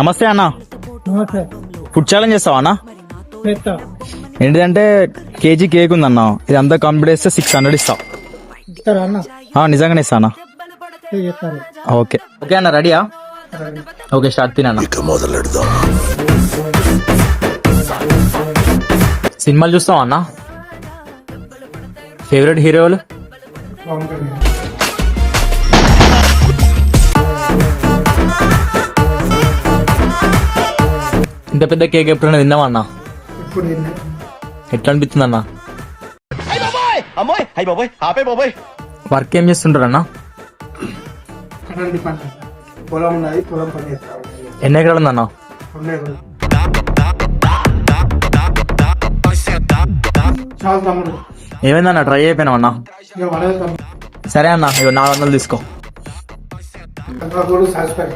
నమస్తే అన్న. నమస్తే. ఫుడ్ ఛాలెంజ్ చేస్తావా అన్న? చేస్తా. ఏంటిదంటే కేజీ కేక్ ఉందన్న, ఇది అంతా కంప్లీట్ చేస్తే 600 ఇస్తా. ఇస్తారా అన్న? నిజంగానే ఇస్తా అన్న. చెప్తారు. ఓకే ఓకే అన్న, రెడీయా? ఓకే స్టార్ట్ తినన్న. సినిమాలు చూస్తావా అన్న? ఫేవరెట్ హీరోలు? ఇంత పెద్ద కేక్ ఎప్పుడైనా తిన్నావా అన్న? ఇప్పుడు ఎట్లా అనిపిస్తుంది అన్న? వర్క్ ఏం చేస్తుంటారు అన్న? పొలం ఉన్నది, పొలం పని చేస్తా. ఎన్ని ఎకరాలు ఉందన్న? చాలా తమ్ముడు. ఏమైందన్న, ట్రై అయిపోయినావు అన్న? ఇక పడదు తమ్ముడు. సరే అన్న, ఇక 400 తీసుకో. సాటిస్ఫై.